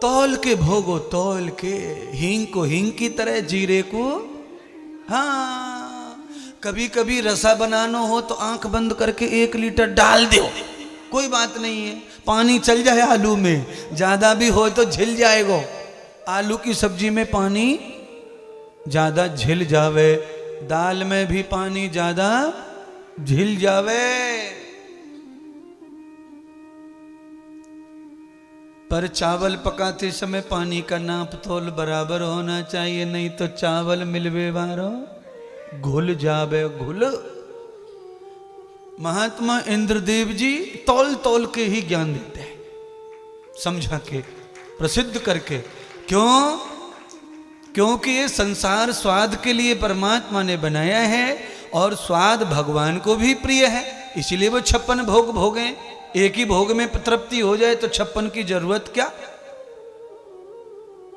तौल के भोगो, तौल के, हींग को हींग की तरह, जीरे को, हाँ, कभी कभी रसा बनाना हो तो आंख बंद करके 1 लीटर डाल दो, कोई बात नहीं है, पानी चल जाए आलू में, ज्यादा भी हो तो झिल जाएगा। आलू की सब्जी में पानी ज्यादा झिल जावे, दाल में भी पानी ज्यादा झिल जावे। पर चावल पकाते समय पानी का नाप तोल बराबर होना चाहिए, नहीं तो चावल मिलवे वारो घुल जावे, घुल। महात्मा इंद्रदेव जी तौल तौल के ही ज्ञान देते हैं, समझा के, प्रसिद्ध करके। क्यों? क्योंकि ये संसार स्वाद के लिए परमात्मा ने बनाया है और स्वाद भगवान को भी प्रिय है, इसीलिए वो 56 भोग भोगे। एक ही भोग में तृप्ति हो जाए तो 56 की जरूरत क्या।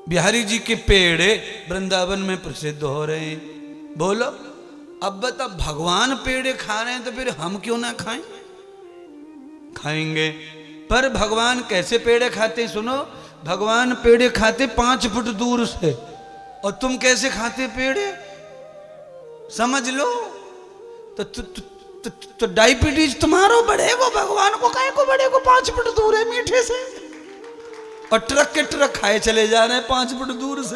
बिहारी जी के पेड़े वृंदावन में प्रसिद्ध हो रहे हैं। बोलो, अब बता, भगवान पेड़े खा रहे हैं तो फिर हम क्यों ना खाएं? खाएंगे। पर भगवान कैसे पेड़े खाते? सुनो, भगवान पेड़े खाते 5 फुट दूर से, और तुम कैसे खाते पेड़े? समझ लो। तो डायबिटीज तुम्हारो बढ़ेगो, भगवान को काहे को बढ़ेगो? 5 फुट दूर है मीठे से, और ट्रक के ट्रक खाए चले जा रहे हैं 5 फुट दूर से।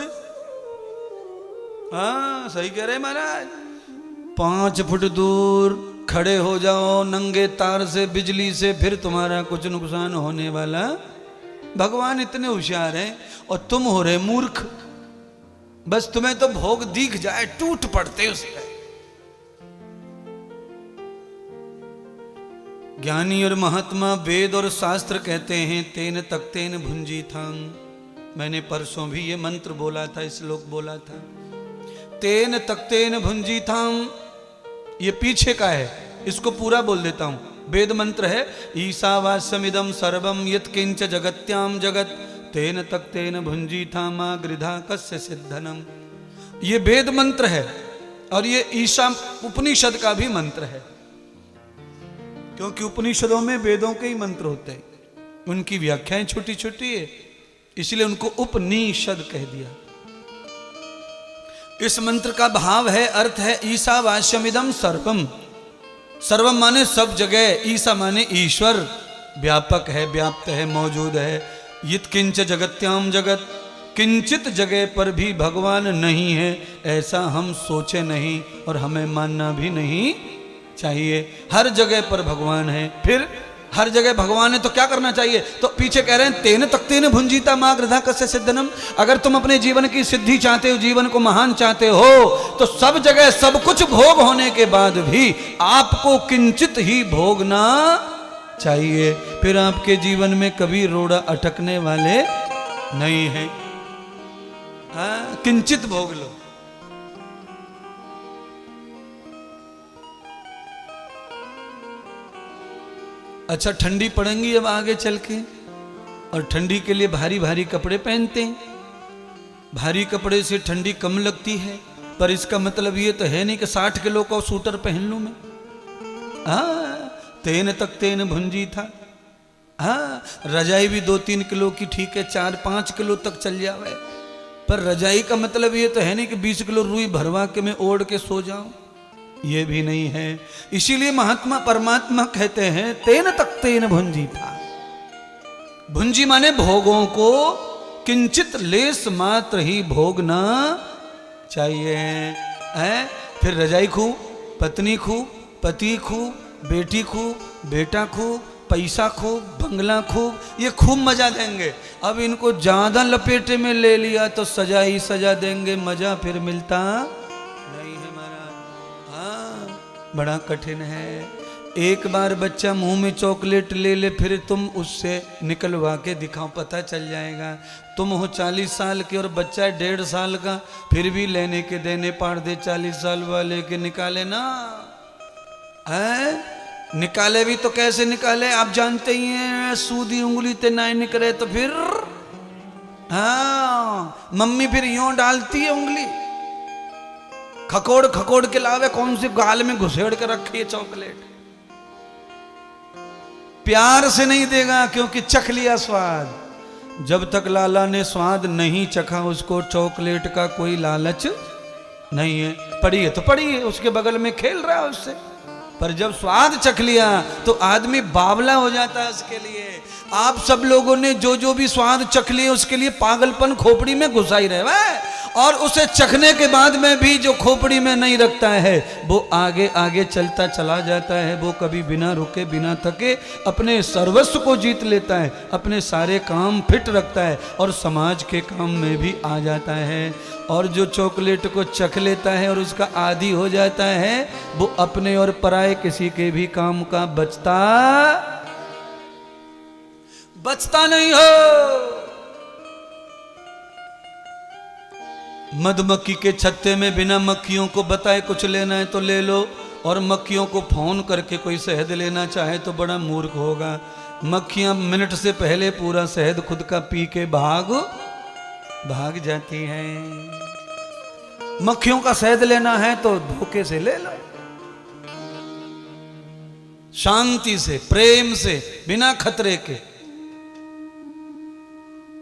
हाँ, सही कह रहे महाराज। 5 फुट दूर खड़े हो जाओ नंगे तार से, बिजली से, फिर तुम्हारा कुछ नुकसान होने वाला। भगवान इतने होशियार हैं और तुम हो रहे मूर्ख। बस तुम्हें तो भोग दिख जाए, टूट पड़ते उसमें। ज्ञानी और महात्मा वेद और शास्त्र कहते हैं, तेन तख्तेन भुंजी थाम। मैंने परसों भी ये मंत्र बोला था, श्लोक बोला था, तेन तख्तेन भुंजी थाम। ये पीछे का है, इसको पूरा बोल देता हूं। वेद मंत्र है, ईशावास्यमिदं सर्वं यत्किंच जगत्याम जगत तेन तख्तेन भुंजी थामा गृधा कस्य सिद्धनम। ये वेद मंत्र है और ये ईशा उपनिषद का भी मंत्र है, क्योंकि उपनिषदों में वेदों के ही मंत्र होते हैं, उनकी व्याख्याएं छोटी छोटी है, इसलिए उनको उपनिषद कह दिया। इस मंत्र का भाव है, अर्थ है, ईशावास्यमिदं सर्वम। सर्वम माने सब जगह, ईशा माने ईश्वर, व्यापक है, व्याप्त है, मौजूद है। यत्किंच जगत्याम जगत, किंचित जगह पर भी भगवान नहीं है ऐसा हम सोचे नहीं और हमें मानना भी नहीं चाहिए। हर जगह पर भगवान है। फिर हर जगह भगवान है तो क्या करना चाहिए? तो पीछे कह रहे हैं, तेन तख्तेन भुंजीता मां गृधा कस्य सिद्धनम। अगर तुम अपने जीवन की सिद्धि चाहते हो, जीवन को महान चाहते हो, तो सब जगह सब कुछ भोग होने के बाद भी आपको किंचित ही भोगना चाहिए। फिर आपके जीवन में कभी रोड़ा अटकने वाले नहीं है। किंचित भोग लो। अच्छा, ठंडी पड़ेंगी अब आगे चल के, और ठंडी के लिए भारी भारी कपड़े पहनते हैं। भारी कपड़े से ठंडी कम लगती है, पर इसका मतलब ये तो है नहीं कि 60 किलो का सूटर पहन लूं मैं। तेन तख्तेन भुंजी था। हाँ, रजाई भी 2-3 किलो की ठीक है, 4-5 किलो तक चल जावे, पर रजाई का मतलब ये तो है नहीं कि 20 किलो रुई भरवा के मैं ओढ़ के सो जाऊं। ये भी नहीं है। इसीलिए महात्मा परमात्मा कहते हैं तेन तक्तेन भुंजी था। भुंजी माने भोगों को किंचित लेस मात्र ही भोगना चाहिए है। फिर रजाई खूब, पत्नी खूब, पति खूब, बेटी खूब, बेटा खूब, पैसा खूब, बंगला खूब, ये खूब मजा देंगे। अब इनको ज्यादा लपेटे में ले लिया तो सजा ही सजा देंगे, मजा फिर मिलता नहीं है महाराज। हाँ, बड़ा कठिन है। एक बार बच्चा मुंह में चॉकलेट ले ले, फिर तुम उससे निकलवा के दिखाओ, पता चल जाएगा। तुम हो 40 साल के और बच्चा है 1.5 साल का, फिर भी लेने के देने पाड़ दे 40 साल वाले के, निकाले ना है। निकाले भी तो कैसे निकाले आप जानते ही हैं, सूदी उंगली ते ना निकले तो फिर हाँ मम्मी फिर यूं डालती है उंगली, खकोड़ खकोड़ के लावे, कौन सी गाल में घुसेड़ के रखी है चॉकलेट। प्यार से नहीं देगा क्योंकि चख लिया स्वाद। जब तक लाला ने स्वाद नहीं चखा उसको चॉकलेट का कोई लालच नहीं है। पड़ी है तो पड़ी है, उसके बगल में खेल रहा है उससे। पर जब स्वाद चख लिया तो आदमी बावला हो जाता है उसके लिए। आप सब लोगों ने जो जो भी स्वाद चख लिए उसके लिए पागलपन खोपड़ी में घुसा ही रहे हैं, और उसे चखने के बाद में भी जो खोपड़ी में नहीं रखता है वो आगे आगे चलता चला जाता है। वो कभी बिना रुके बिना थके अपने सर्वस्व को जीत लेता है, अपने सारे काम फिट रखता है और समाज के काम में भी आ जाता है। और जो चॉकलेट को चख लेता है और उसका आदी हो जाता है वो अपने और पराये किसी के भी काम का बचता नहीं हो। मधुमक्खी के छत्ते में बिना मक्खियों को बताए कुछ लेना है तो ले लो, और मक्खियों को फोन करके कोई शहद लेना चाहे तो बड़ा मूर्ख होगा। मक्खियां मिनट से पहले पूरा शहद खुद का पी के भाग जाती हैं। मक्खियों का शहद लेना है तो धोखे से ले लो, शांति से, प्रेम से, बिना खतरे के।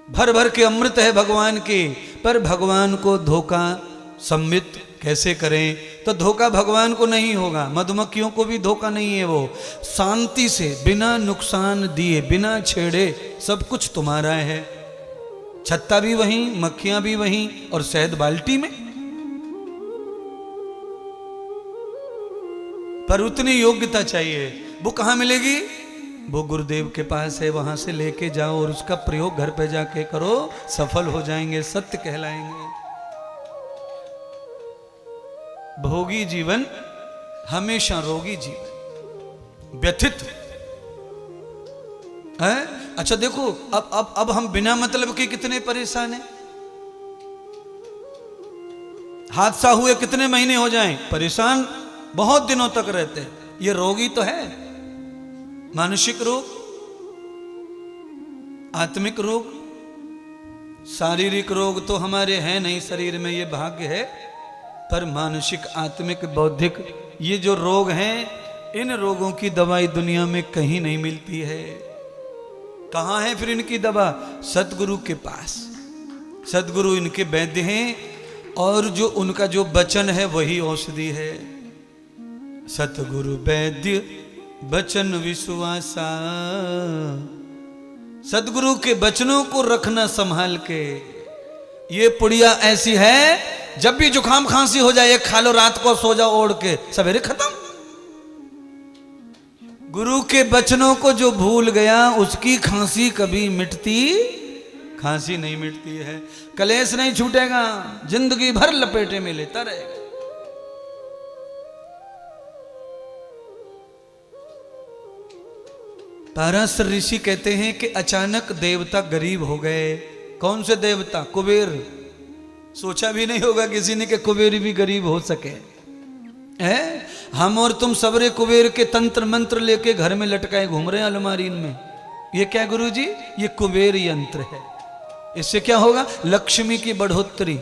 भर भर के अमृत है भगवान की, पर भगवान को धोखा सम्मित कैसे करें? तो धोखा भगवान को नहीं होगा, मधुमक्खियों को भी धोखा नहीं है। वो शांति से बिना नुकसान दिए बिना छेड़े सब कुछ तुम्हारा है। छत्ता भी वहीं, मक्खियां भी वहीं, और शहद बाल्टी में। पर उतनी योग्यता चाहिए। वो कहां मिलेगी? वो गुरुदेव के पास है, वहां से लेके जाओ और उसका प्रयोग घर पे जाके करो, सफल हो जाएंगे, सत्य कहलाएंगे। भोगी जीवन हमेशा रोगी जीवन, व्यथित है। अच्छा देखो, अब हम बिना मतलब के कितने परेशान हैं। हादसा हुए कितने महीने हो जाएं, परेशान बहुत दिनों तक रहते हैं। ये रोगी तो है, मानसिक रोग, आत्मिक रोग। शारीरिक रोग तो हमारे हैं नहीं शरीर में, ये भाग्य है। पर मानसिक, आत्मिक, बौद्धिक ये जो रोग हैं, इन रोगों की दवाई दुनिया में कहीं नहीं मिलती है। कहाँ है फिर इनकी दवा? सतगुरु के पास। सतगुरु इनके वैद्य हैं, और जो उनका जो वचन है वही औषधि है। सतगुरु वैद्य वचन विश्वासा। सतगुरु के वचनों को रखना संभाल के। ये पुड़िया ऐसी है, जब भी जुकाम खांसी हो जाए खा लो, रात को सो जाओ ओढ़ के, सवेरे खत्म। गुरु के वचनों को जो भूल गया उसकी खांसी कभी मिटती, खांसी नहीं मिटती है। कलेश नहीं छूटेगा, जिंदगी भर लपेटे में लेता रहेगा। पाराशर ऋषि कहते हैं कि अचानक देवता गरीब हो गए। कौन से देवता? कुबेर। सोचा भी नहीं होगा किसी ने कि कुबेर भी गरीब हो सके। है हम और तुम सबरे कुबेर के तंत्र मंत्र लेके घर में लटकाए घूम रहे हैं अलमारी में। ये क्या गुरुजी? ये कुबेर यंत्र है। इससे क्या होगा? लक्ष्मी की बढ़ोतरी।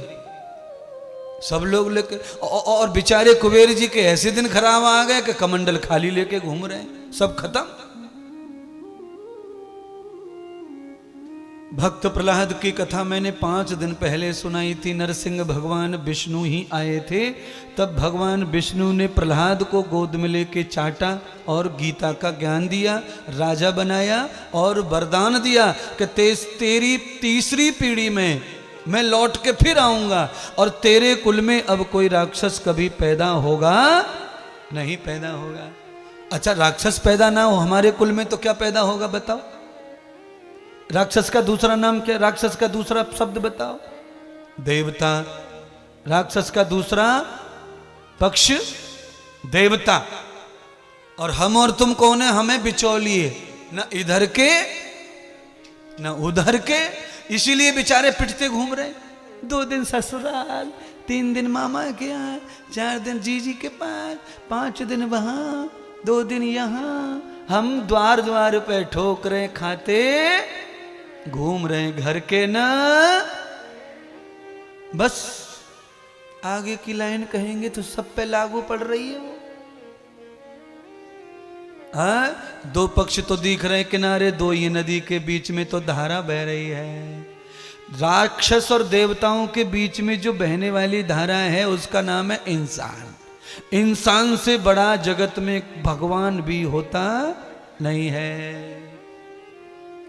सब लोग लेके, और बेचारे कुबेर जी के ऐसे दिन खराब आ गए कि कमंडल खाली लेके घूम रहे हैं, सब खत्म। भक्त प्रहलाद की कथा मैंने 5 दिन पहले सुनाई थी। नरसिंह भगवान विष्णु ही आए थे। तब भगवान विष्णु ने प्रहलाद को गोद में लेके चाटा और गीता का ज्ञान दिया, राजा बनाया और वरदान दिया कि तेरी तीसरी पीढ़ी में मैं लौट के फिर आऊंगा और तेरे कुल में अब कोई राक्षस कभी पैदा होगा नहीं, पैदा होगा। अच्छा, राक्षस पैदा ना हो हमारे कुल में तो क्या पैदा होगा बताओ? राक्षस का दूसरा नाम क्या? राक्षस का दूसरा शब्द बताओ? देवता। राक्षस का दूसरा पक्ष देवता। और हम और तुम कौन है? हमें बिचौलिए, ना इधर के ना उधर के, इसीलिए बेचारे पिटते घूम रहे। 2 दिन ससुराल, 3 दिन मामा के यहाँ, 4 दिन जीजी के पास, 5 दिन वहां, 2 दिन यहाँ। हम द्वार द्वार पे ठोकरे खाते घूम रहे घर के ना। बस आगे की लाइन कहेंगे तो सब पे लागू पड़ रही है वो। हाँ, 2 पक्ष तो दिख रहे किनारे, 2 ये नदी के बीच में तो धारा बह रही है। राक्षस और देवताओं के बीच में जो बहने वाली धारा है उसका नाम है इंसान। इंसान से बड़ा जगत में भगवान भी होता नहीं है।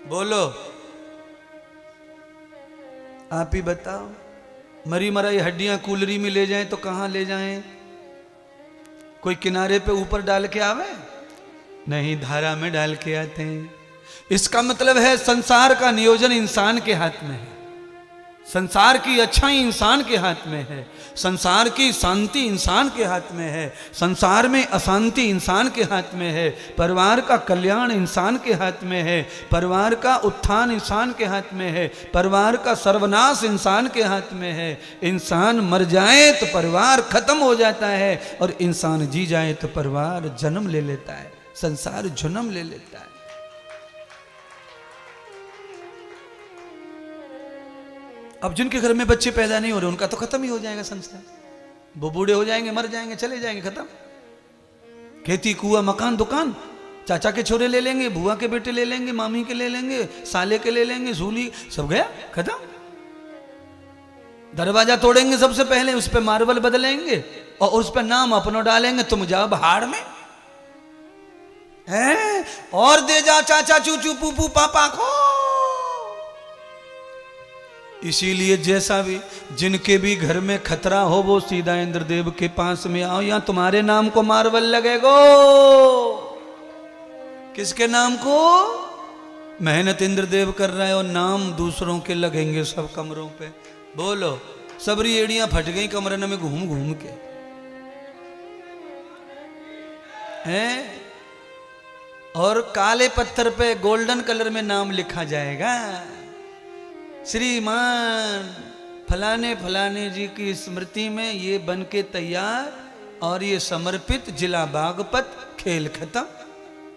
बोलो, आप ही बताओ। मरी मराई हड्डियां कूलरी में ले जाएं तो कहां ले जाएं? कोई किनारे पे ऊपर डाल के आवे? नहीं, धारा में डाल के आते हैं। इसका मतलब है संसार का नियोजन इंसान के हाथ में है। संसार की अच्छाई इंसान के हाथ में है। संसार की शांति इंसान के हाथ में है। संसार में अशांति इंसान के हाथ में है। परिवार का कल्याण इंसान के हाथ में है। परिवार का उत्थान इंसान के हाथ में है। परिवार का सर्वनाश इंसान के हाथ में है। इंसान मर जाए तो परिवार खत्म हो जाता है और इंसान जी जाए तो परिवार जन्म ले लेता है, संसार जन्म ले लेता है। अब जिनके घर में बच्चे पैदा नहीं हो रहे उनका तो खत्म ही हो जाएगा संसार। वो बूढ़े हो जाएंगे, मर जाएंगे, चले जाएंगे, खत्म। खेती, कुआं, मकान, दुकान, चाचा के छोरे ले लेंगे, बुआ के बेटे ले लेंगे, मामी के ले लेंगे, साले के ले लेंगे, सूली, सब गया, खत्म। दरवाजा तोड़ेंगे सबसे पहले, उस पर मार्बल बदलेंगे और उस पर नाम अपना डालेंगे, तुम जाओ भाड़ में है, और दे जा चाचा, चूचू, पूपू, पापा को। इसीलिए जैसा भी जिनके भी घर में खतरा हो वो सीधा इंद्रदेव के पास में आओ, या तुम्हारे नाम को मार्बल लगेगो। किसके नाम को? मेहनत इंद्रदेव कर रहा है और नाम दूसरों के लगेंगे सब कमरों पे। बोलो, सबरी एड़ियां फट गई कमरे में घूम घूम के हैं। और काले पत्थर पे गोल्डन कलर में नाम लिखा जाएगा, श्रीमान फलाने फलाने जी की स्मृति में ये बन के तैयार और ये समर्पित, जिला बागपत, खेल खत्म।